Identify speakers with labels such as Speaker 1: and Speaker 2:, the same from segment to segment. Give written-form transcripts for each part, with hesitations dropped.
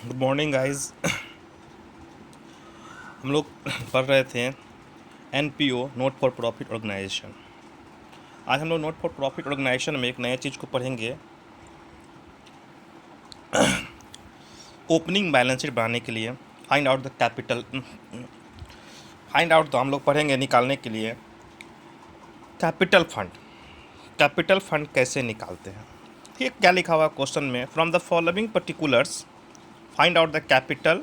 Speaker 1: Good morning guys. हम लोग पढ़ रहे थे NPO not for profit organisation. आज हम लोग नोट फॉर प्रॉफिट ऑर्गेनाइजेशन में एक नए चीज़ को पढ़ेंगे। ओपनिंग बैलेंस शीट बनाने के लिए find out the capital find out तो हम लोग पढ़ेंगे निकालने के लिए कैपिटल फंड। कैपिटल फंड कैसे निकालते हैं, ठीक क्या लिखा हुआ क्वेश्चन में, from the following particulars find out the capital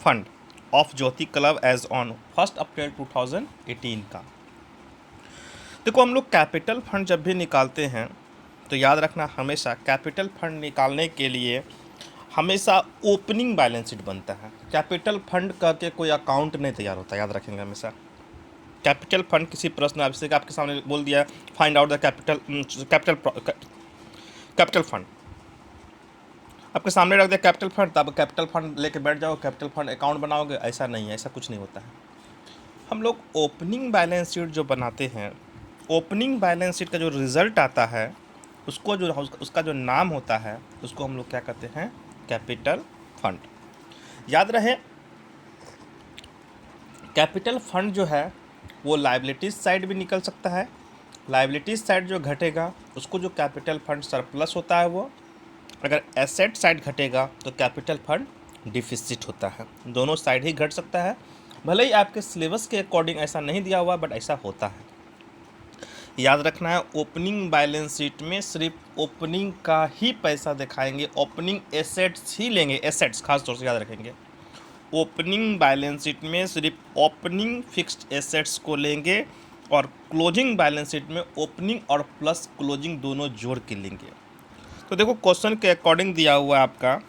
Speaker 1: fund of Jyoti club as on 1 April 2018 का। देखो, हम लोग कैपिटल फंड जब भी निकालते हैं तो याद रखना, हमेशा कैपिटल फंड निकालने के लिए हमेशा ओपनिंग बैलेंस शीट बनता है। कैपिटल फंड का के कोई अकाउंट नहीं तैयार होता, याद रखेंगे हमेशा। कैपिटल फंड किसी प्रश्न आपसे आपके सामने बोल दिया find out the capital fund, आपके सामने रख दिया कैपिटल फंड, तब कैपिटल फंड लेके बैठ जाओ, कैपिटल फंड अकाउंट बनाओगे। ऐसा नहीं है, ऐसा कुछ नहीं होता है। हम लोग ओपनिंग बैलेंस शीट जो बनाते हैं, ओपनिंग बैलेंस शीट का जो रिज़ल्ट आता है उसका जो नाम होता है उसको हम लोग क्या कहते हैं, कैपिटल फंड। याद रहे, कैपिटल फंड जो है वो लायबिलिटीज साइड भी निकल सकता है। लायबिलिटीज साइड जो घटेगा उसको जो कैपिटल फंड सरप्लस होता है वो, अगर एसेट साइड घटेगा तो कैपिटल फंड डिफिसिट होता है। दोनों साइड ही घट सकता है, भले ही आपके सिलेबस के अकॉर्डिंग ऐसा नहीं दिया हुआ, बट ऐसा होता है। याद रखना है, ओपनिंग बैलेंस शीट में सिर्फ ओपनिंग का ही पैसा दिखाएंगे, ओपनिंग एसेट्स ही लेंगे, एसेट्स खास तौर से याद रखेंगे। ओपनिंग बैलेंस शीट में सिर्फ ओपनिंग फिक्स्ड एसेट्स को लेंगे और क्लोजिंग बैलेंस शीट में ओपनिंग और प्लस क्लोजिंग दोनों जोड़ के लेंगे। तो देखो, क्वेश्चन के अकॉर्डिंग दिया हुआ है आपका,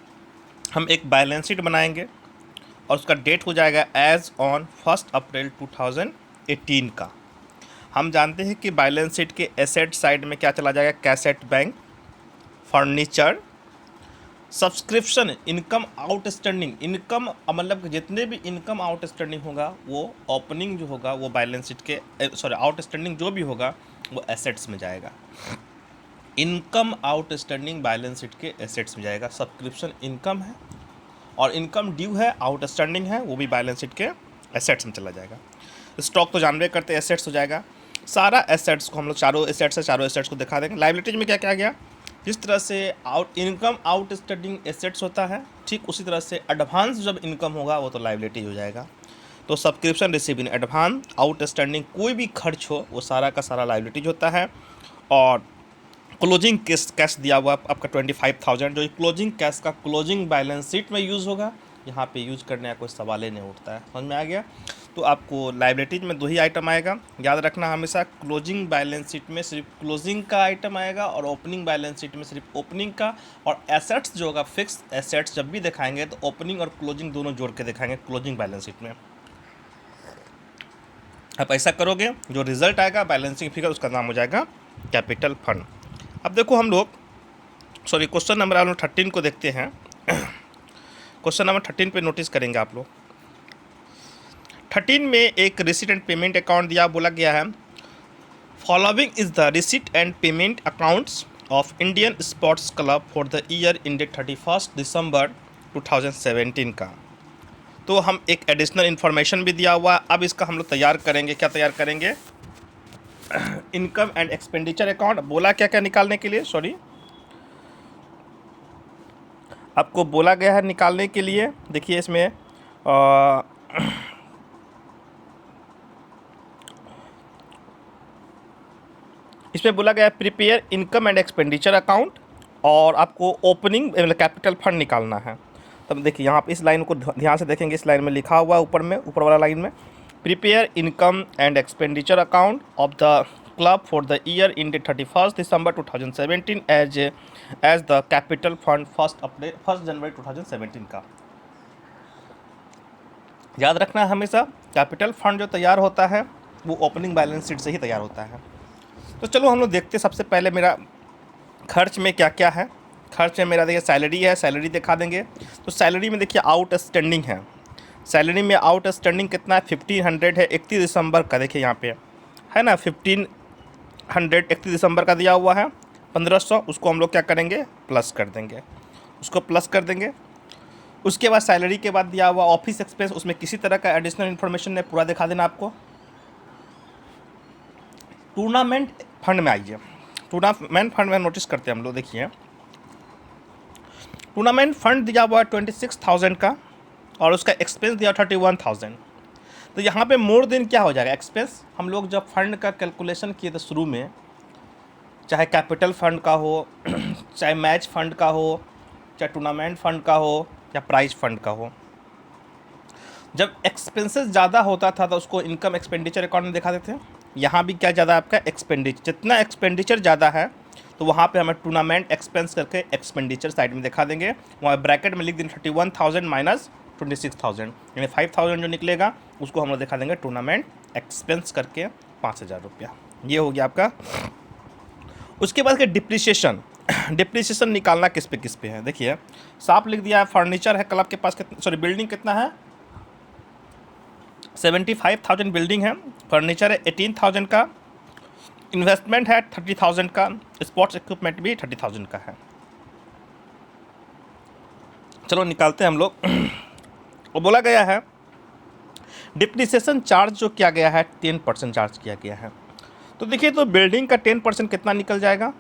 Speaker 1: हम एक बैलेंस शीट बनाएंगे और उसका डेट हो जाएगा एज ऑन 1 अप्रैल 2018 का। हम जानते हैं कि बैलेंस शीट के एसेट साइड में क्या चला जाएगा, cassette bank, furniture, subscription, income outstanding. Income मतलब जितने भी इनकम आउटस्टैंडिंग होगा वो ओपनिंग जो होगा वो बैलेंस शीट के आउटस्टैंडिंग जो भी होगा वो एसेट्स में जाएगा। इनकम आउटस्टैंडिंग बैलेंस शीट के एसेट्स में जाएगा। सब्सक्रिप्शन इनकम है और इनकम ड्यू है, आउटस्टैंडिंग है, वो भी बैलेंस शीट के एसेट्स में चला जाएगा। स्टॉक तो जानबे करते एसेट्स हो जाएगा। सारा एसेट्स को हम लोग चारों एसेट्स को दिखा देंगे। लायबिलिटीज में क्या क्या गया, जिस तरह से इनकम आउटस्टैंडिंग एसेट्स होता है, ठीक उसी तरह से एडवांस जब इनकम होगा वो तो लायबिलिटी हो जाएगा। तो subscription receive in advance, outstanding कोई भी खर्च हो वो सारा का सारा लायबिलिटीज होता है। और क्लोजिंग कैश दिया हुआ आपका 25,000, जो क्लोजिंग कैश का क्लोजिंग बैलेंस शीट में यूज़ होगा, यहाँ पे यूज करने का कोई सवाल ही नहीं उठता है। समझ में आ गया। तो आपको लायबिलिटीज में 2 ही आइटम आएगा, याद रखना हमेशा। क्लोजिंग बैलेंस शीट में सिर्फ क्लोजिंग का आइटम आएगा और ओपनिंग बैलेंस शीट में सिर्फ ओपनिंग का। और एसेट्स जो होगा, फिक्स एसेट्स जब भी दिखाएंगे तो ओपनिंग और क्लोजिंग दोनों जोड़ के दिखाएंगे क्लोजिंग बैलेंस शीट में। आप ऐसा करोगे, जो रिजल्ट आएगा बैलेंसिंग फिगर, उसका नाम हो जाएगा कैपिटल फंड। अब देखो, हम लोग क्वेश्चन नंबर 13 को देखते हैं। क्वेश्चन नंबर 13 पे नोटिस करेंगे आप लोग। 13 में एक रिसीट एंड पेमेंट अकाउंट दिया, बोला गया है following is the receipt and payment accounts of Indian sports club for the year ended 31 December 2017 का। तो हम एक एडिशनल इन्फॉर्मेशन भी दिया हुआ। अब इसका हम लोग तैयार करेंगे, क्या तैयार करेंगे, इनकम एंड एक्सपेंडिचर अकाउंट। बोला क्या क्या निकालने के लिए, आपको बोला गया है निकालने के लिए। देखिए इसमें बोला गया है prepare income and expenditure account, और आपको ओपनिंग मतलब कैपिटल फंड निकालना है। तब देखिए यहाँ पे इस लाइन को ध्यान से देखेंगे, इस लाइन में लिखा हुआ है ऊपर वाला लाइन में, prepare income and expenditure account of the club for the year ended 31 December 2017 as the capital fund 1 January 2017 का। याद रखना है हमेशा, कैपिटल फंड जो तैयार होता है वो ओपनिंग बैलेंस शीट से ही तैयार होता है। तो चलो हम लोग देखते, सबसे पहले मेरा खर्च में क्या क्या है। खर्च में मेरा देखिए सैलरी है, सैलरी दिखा देंगे। तो सैलरी में देखिए आउटस्टैंडिंग है, सैलरी में आउटस्टैंडिंग कितना है, 1500 है 31 दिसंबर का। देखिए यहाँ पे है ना, 1500 31 दिसंबर का दिया हुआ है। 1500 उसको हम लोग क्या करेंगे, प्लस कर देंगे, उसको प्लस कर देंगे। उसके बाद सैलरी के बाद दिया हुआ ऑफिस एक्सपेंस, उसमें किसी तरह का एडिशनल इन्फॉर्मेशन ने पूरा दिखा देना आपको। टूर्नामेंट फंड में आइए, टूर्नामेंट फंड में नोटिस करते हैं हम लोग। देखिए टूर्नामेंट फंड दिया हुआ 26,000 का और उसका एक्सपेंस दिया 31,000। तो यहाँ पे मोर देन क्या हो जाएगा एक्सपेंस। हम लोग जब फंड का कैलकुलेशन किए थे शुरू में, चाहे कैपिटल फंड का हो, चाहे मैच फंड का हो, चाहे टूर्नामेंट फंड का हो, या प्राइज फंड का हो, जब एक्सपेंसेस ज़्यादा होता था तो उसको इनकम एक्सपेंडिचर अकाउंट में दिखा देते हैं। यहाँ भी क्या ज़्यादा आपका एक्सपेंडिचर, जितना एक्सपेंडिचर ज़्यादा है तो वहाँ पे हमें टूर्नामेंट एक्सपेंस करके एक्सपेंडिचर साइड में दिखा देंगे। वहाँ ब्रैकेट में लिख देंगे 31,000 माइनस 26,000, यानी 5,000 जो निकलेगा उसको हम लोग दिखा देंगे टूर्नामेंट एक्सपेंस करके 5,000 रुपया। ये हो गया आपका। उसके बाद के डिप्रिसिएशन, डिप्रिसिएशन निकालना किस पे है। देखिए साफ लिख दिया है, फर्नीचर है क्लब के पास कितना, सॉरी बिल्डिंग कितना है 75,000 बिल्डिंग है, फर्नीचर है 18,000 का, इन्वेस्टमेंट है 30,000 का, स्पोर्ट्स इक्विपमेंट भी 30,000 का है। चलो निकालते हैं हम लोग। वो बोला गया है डिप्रिसिएशन चार्ज जो किया गया है 10% चार्ज किया गया है। तो देखिए तो बिल्डिंग का 10% कितना निकल जाएगा,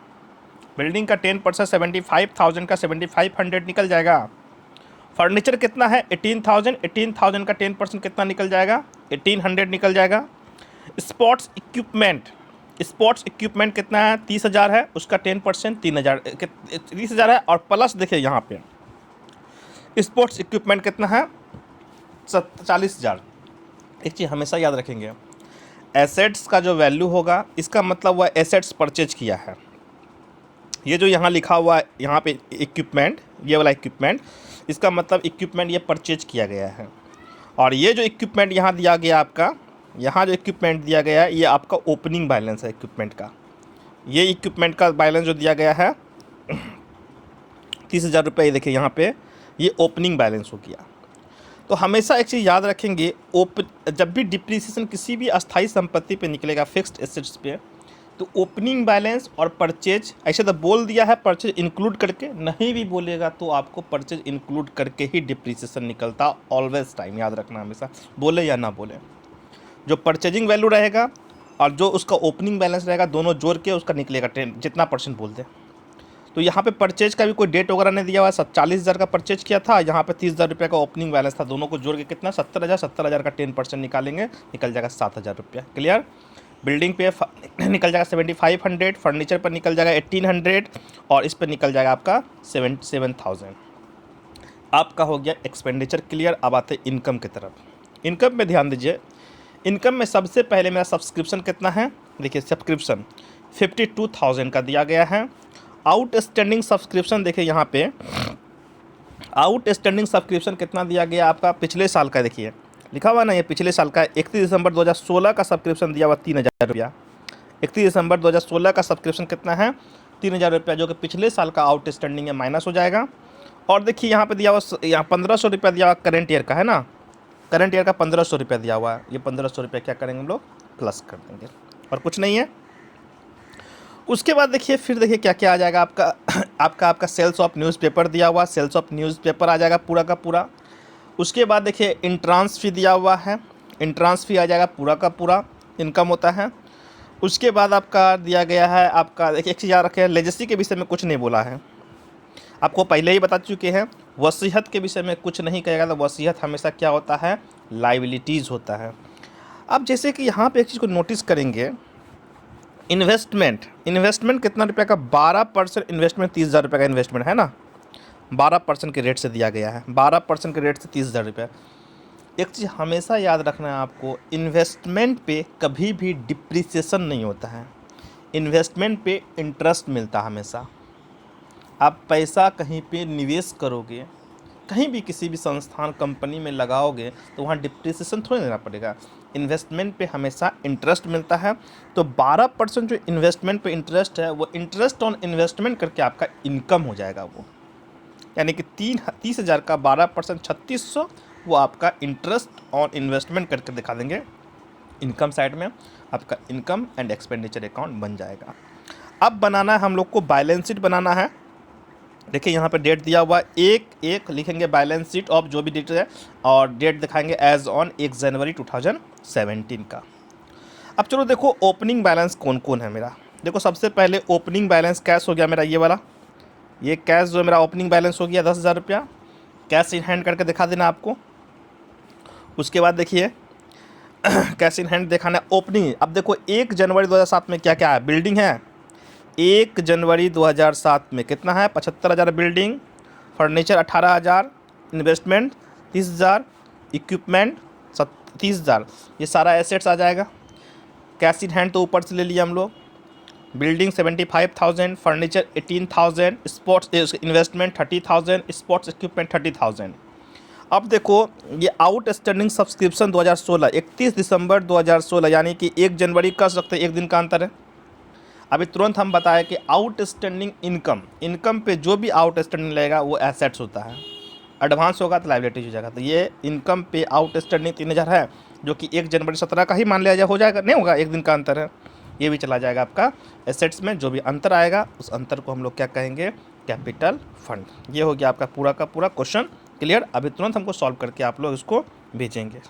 Speaker 1: बिल्डिंग का 10% 75,000 का 7,500 निकल जाएगा। फर्नीचर कितना है 18,000, 18,000 का 10% कितना निकल जाएगा 1,800 निकल जाएगा। स्पोर्ट्स इक्विपमेंट कितना है 30,000 है, उसका 10% 30,000 है। और प्लस देखिए यहाँ पे स्पोर्ट्स इक्विपमेंट कितना है 40,000। एक चीज़ हमेशा याद रखेंगे, एसेट्स का जो वैल्यू होगा इसका मतलब वह एसेट्स परचेज किया है। ये जो यहाँ लिखा हुआ है यहाँ पे इक्विपमेंट, ये वाला इक्विपमेंट, इसका मतलब इक्विपमेंट ये परचेज किया गया है। और ये जो इक्विपमेंट यहाँ दिया गया आपका, यहाँ जो इक्विपमेंट दिया गया है ये आपका ओपनिंग बैलेंस है इक्विपमेंट का। ये इक्विपमेंट का बैलेंस जो दिया गया है 30,000 रुपये, देखिए यहाँ पे ये ओपनिंग बैलेंस हो गया। तो हमेशा एक चीज़ याद रखेंगे, जब भी डिप्रिसिएशन किसी भी अस्थाई संपत्ति पे निकलेगा फिक्स्ड एसेट्स पे, तो ओपनिंग बैलेंस और परचेज, ऐसे तो बोल दिया है परचेज इंक्लूड करके, नहीं भी बोलेगा तो आपको परचेज इंक्लूड करके ही डिप्रिसिएशन निकलता। ऑलवेज टाइम याद रखना, हमेशा बोले या ना बोले, जो परचेजिंग वैल्यू रहेगा और जो उसका ओपनिंग बैलेंस रहेगा दोनों जोड़ के उसका निकलेगा 10 जितना परसेंट बोलते। तो यहाँ पे परचेज का भी कोई डेट वगैरह नहीं दिया हुआ है। 40,000 का परचेज किया था, यहाँ पे 30,000 रुपये का ओपनिंग बैलेंस था, दोनों को जोड़ के कितना 70,000 का 10% निकालेंगे, निकल जाएगा 7,000 रुपया। क्लियर। बिल्डिंग पे निकल जाएगा 7,500, फर्नीचर पर निकल जाएगा 1,800 और इस पर निकल जाएगा आपका 7,000। आपका हो गया एक्सपेंडिचर क्लियर। अब आते इनकम की तरफ। इनकम में ध्यान दीजिए, इनकम में सबसे पहले मेरा सब्सक्रिप्शन कितना है, देखिए सब्सक्रिप्शन 52,000 का दिया गया है। आउटस्टैंडिंग सब्सक्रिप्शन देखिए यहाँ पे आउटस्टैंडिंग सब्सक्रिप्शन कितना दिया गया आपका पिछले साल का, देखिए लिखा हुआ ना, ये पिछले साल का 31 दिसंबर 2016 का सब्सक्रिप्शन दिया हुआ 3,000 रुपया। 31 दिसंबर 2016 का सब्सक्रिप्शन कितना है 3,000 रुपया, जो कि पिछले साल का आउटस्टैंडिंग है, माइनस हो जाएगा। और देखिए यहाँ पे दिया हुआ, यहाँ 1,500 रुपया दिया हुआ करंट ईयर का है ना, करंट ईयर का 1,500 रुपया दिया हुआ है। ये 1,500 रुपया क्या करेंगे हम लोग प्लस कर देंगे, और कुछ नहीं है। उसके बाद देखिए फिर देखिए क्या क्या आ जाएगा आपका सेल्स ऑफ न्यूज़पेपर दिया हुआ, सेल्स ऑफ न्यूज़पेपर आ जाएगा पूरा का पूरा। उसके बाद देखिए इंट्रांस फी दिया हुआ है, इंट्रांस फी आ जाएगा पूरा का पूरा इनकम होता है। उसके बाद आपका दिया गया है आपका, देखिए एक चीज़ याद रखें, लेजेसी के विषय में कुछ नहीं बोला है, आपको पहले ही बता चुके हैं। वसीयत के विषय में कुछ नहीं कहेगा, तो वसीयत हमेशा क्या होता है लाइबिलिटीज़ होता है। अब जैसे कि यहाँ पे एक चीज़ को नोटिस करेंगे, इन्वेस्टमेंट कितना रुपये का 12% इन्वेस्टमेंट, 30,000 रुपये का इन्वेस्टमेंट है ना, 12% के रेट से दिया गया है, 12% के रेट से 30,000 रुपये। एक चीज़ हमेशा याद रखना है आपको, इन्वेस्टमेंट पे कभी भी डिप्रिसिएशन नहीं होता है, इन्वेस्टमेंट पे इंटरेस्ट मिलता है हमेशा। आप पैसा कहीं पे निवेश करोगे, कहीं भी किसी भी संस्थान कंपनी में लगाओगे तो वहाँ डिप्रिसिएशन थोड़ी देना पड़ेगा, इन्वेस्टमेंट पे हमेशा इंटरेस्ट मिलता है। तो 12% जो इन्वेस्टमेंट पे इंटरेस्ट है वो इंटरेस्ट ऑन इन्वेस्टमेंट करके आपका इनकम हो जाएगा वो, यानी कि 30,000 का 12% 3,600 वो आपका इंटरेस्ट ऑन इन्वेस्टमेंट करके दिखा देंगे इनकम साइड में, आपका इनकम एंड एक्सपेंडिचर अकाउंट बन जाएगा। अब बनाना है हम लोग को बैलेंस शीट बनाना है। देखिए यहाँ पे डेट दिया हुआ, एक एक लिखेंगे बैलेंस शीट ऑफ जो भी डेट है, और डेट दिखाएंगे एज ऑन 1 जनवरी 2017 का। अब चलो देखो ओपनिंग बैलेंस कौन कौन है मेरा। देखो सबसे पहले ओपनिंग बैलेंस कैश हो गया मेरा, ये वाला, ये कैश जो मेरा ओपनिंग बैलेंस हो गया 10,000 रुपया, कैश इन हैंड करके दिखा देना आपको। उसके बाद देखिए कैश इन हैंड दिखाना ओपनिंग। अब देखो 1 जनवरी 2007 में क्या क्या है, बिल्डिंग है। 1 जनवरी 2007 में कितना है, 75,000 बिल्डिंग, फर्नीचर 18,000, इन्वेस्टमेंट 30,000, इक्विपमेंट 30,000, ये सारा एसेट्स आ जाएगा। कैश इन हैंड तो ऊपर से ले लिया हम लोग, building 75,000, furniture 18,000, sports investment 30,000, sports equipment 30,000। अब देखो ये आउटस्टैंडिंग सब्सक्रिप्शन 2016, 31 दिसंबर 2016, यानी कि 1 जनवरी कर सकते हैं, एक दिन का अंतर है। अभी तुरंत हम बताएं कि आउटस्टैंडिंग इनकम पे जो भी आउटस्टैंडिंग लगेगा वो एसेट्स होता है, एडवांस होगा तो लाइबिलिटीज हो जाएगा। तो ये इनकम पे आउटस्टैंडिंग 3,000 है, जो कि 1 जनवरी 17 का ही मान लिया हो जाएगा, नहीं होगा, एक दिन का अंतर है, ये भी चला जाएगा आपका एसेट्स में। जो भी अंतर आएगा उस अंतर को हम लोग क्या कहेंगे, कैपिटल फंड। ये हो गया आपका पूरा का पूरा क्वेश्चन क्लियर। अभी तुरंत हमको सॉल्व करके आप लोग इसको भेजेंगे।